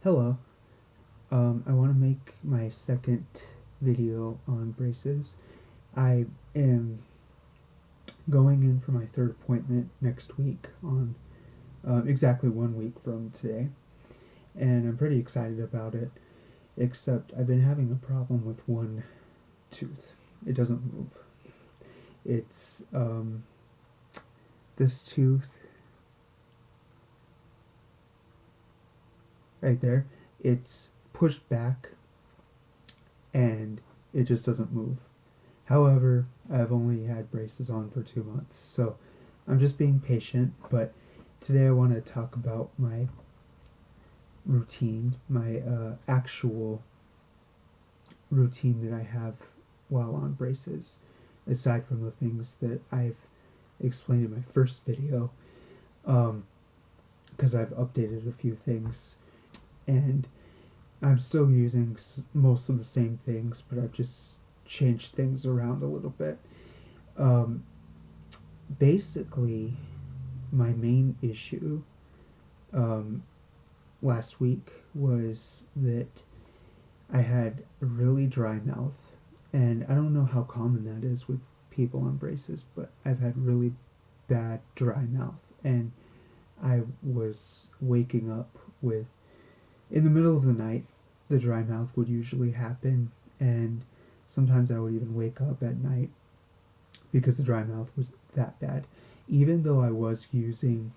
Hello. I want to make my second video on braces. I am going in for my third appointment next week on exactly 1 week from today, and I'm pretty excited about it, except I've been having a problem with one tooth. It doesn't move. It's this tooth right there. It's pushed back and it just doesn't move. However, I've only had braces on for 2 months, so I'm just being patient. But today I want to talk about my routine, my actual routine that I have while on braces, aside from the things that I've explained in my first video, because I've updated a few things, and I'm still using most of the same things, but I've just changed things around a little bit. Um, Basically, my main issue um, last week was that I had a really dry mouth, and I don't know how common that is with people on braces, but I've had really bad dry mouth, and I was waking up with, in the middle of the night, the dry mouth would usually happen, and sometimes I would even wake up at night because the dry mouth was that bad. Even though I was using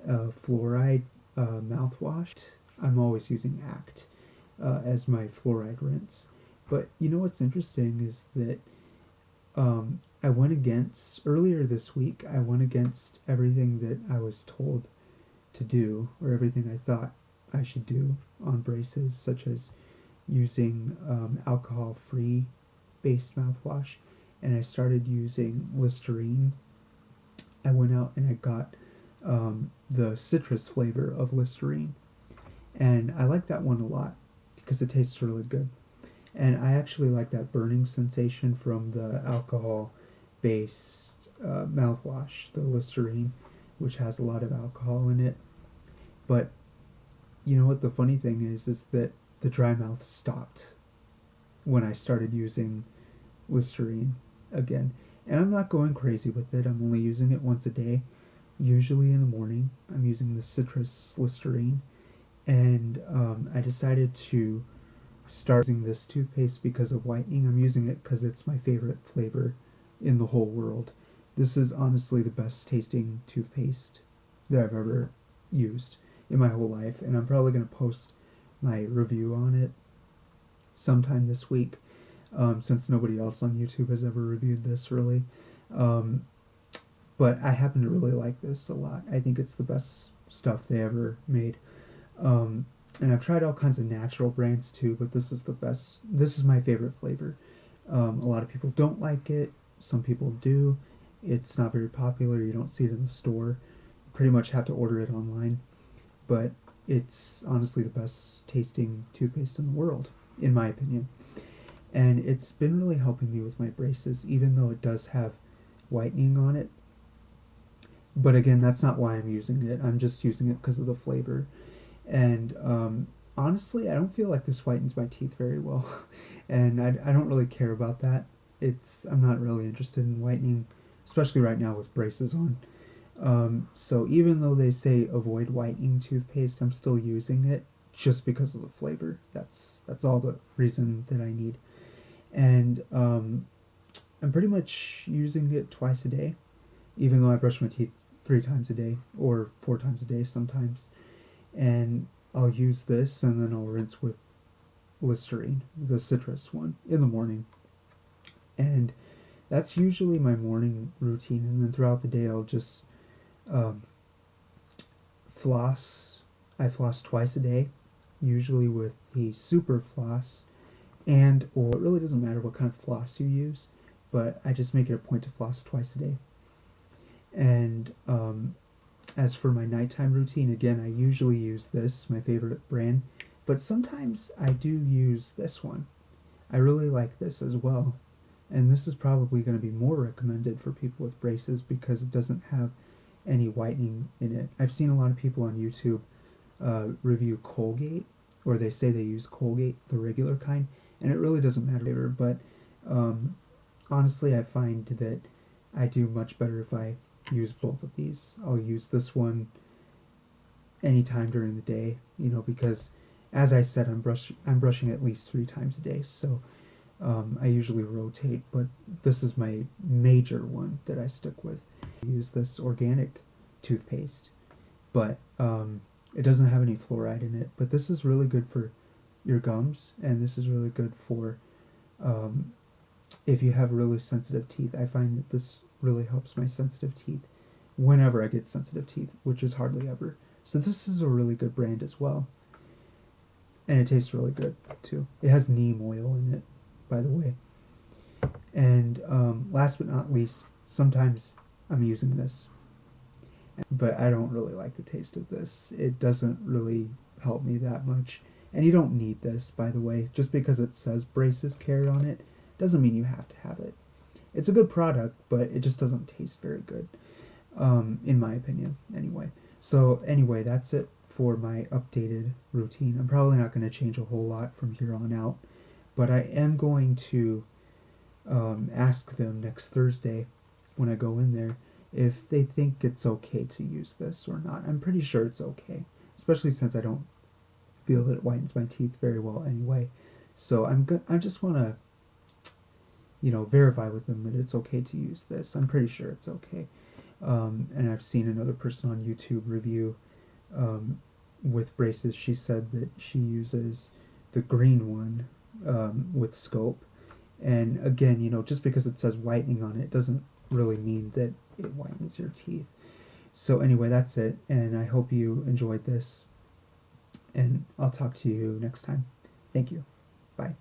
fluoride mouthwash, I'm always using Act as my fluoride rinse. But you know what's interesting is that I went against, earlier this week, I went against everything that I was told to do, or everything I thought I should do on braces, such as using alcohol-free based mouthwash, and I started using Listerine. I went out and I got the citrus flavor of Listerine, and I like that one a lot because it tastes really good. And I actually like that burning sensation from the alcohol-based mouthwash, the Listerine, which has a lot of alcohol in it. But you know what the funny thing is that the dry mouth stopped when I started using Listerine again. And I'm not going crazy with it. I'm only using it once a day. Usually in the morning, I'm using the citrus Listerine. And I decided to start using this toothpaste because of whitening. I'm using it because it's my favorite flavor in the whole world. This is honestly the best tasting toothpaste that I've ever used in my whole life. And I'm probably going to post my review on it sometime this week, since nobody else on YouTube has ever reviewed this really. Um, but I happen to really like this a lot. I think it's the best stuff they ever made. And I've tried all kinds of natural brands too, but this is the best. This is my favorite flavor. A lot of people don't like it. Some people do. It's not very popular. You don't see it in the store. You pretty much have to order it online. But it's honestly the best tasting toothpaste in the world, in my opinion. And it's been really helping me with my braces, even though it does have whitening on it. But again, that's not why I'm using it. I'm just using it because of the flavor. And honestly, I don't feel like this whitens my teeth very well. And I don't really care about that. I'm not really interested in whitening, especially right now with braces on. So even though they say avoid whitening toothpaste, I'm still using it just because of the flavor. That's all the reason that I need. And I'm pretty much using it twice a day, even though I brush my teeth 3 times a day or 4 times a day sometimes. And I'll use this and then I'll rinse with Listerine, the citrus one, in the morning. And that's usually my morning routine. And then throughout the day, I'll just um, floss. I floss twice a day, usually with the super floss, and or it really doesn't matter what kind of floss you use, but I just make it a point to floss twice a day. And as for my nighttime routine, again, I usually use this, my favorite brand, but sometimes I do use this one. I really like this as well, and this is probably going to be more recommended for people with braces because it doesn't have any whitening in it. I've seen a lot of people on YouTube review Colgate or they say they use Colgate, the regular kind, and it really doesn't matter. But um, honestly, I find that I do much better if I use both of these. I'll use this one anytime during the day, because as I said, I'm brushing at least 3 times a day, so I usually rotate. But this is my major one that I stick with. I use this organic toothpaste, but it doesn't have any fluoride in it. But this is really good for your gums, and this is really good for um, if you have really sensitive teeth. I find that this really helps my sensitive teeth whenever I get sensitive teeth, which is hardly ever. So this is a really good brand as well. And it tastes really good too. It has neem oil in it, by the way. And last but not least, sometimes I'm using this, but I don't really like the taste of this. It doesn't really help me that much. And you don't need this, by the way. Just because it says braces care on it doesn't mean you have to have it. It's a good product, but it just doesn't taste very good, in my opinion, anyway. So anyway, that's it for my updated routine. I'm probably not going to change a whole lot from here on out, but I am going to ask them next Thursday when I go in there if they think it's okay to use this or not. I'm pretty sure it's okay, especially since I don't feel that it whitens my teeth very well anyway. So I just want to verify with them that it's okay to use this. I'm pretty sure it's okay. And I've seen another person on YouTube review with braces. She said that she uses the green one with Scope. And again, just because it says whitening on it doesn't really mean that it whitens your teeth. So anyway, that's it. And I hope you enjoyed this. And I'll talk to you next time. Thank you. Bye.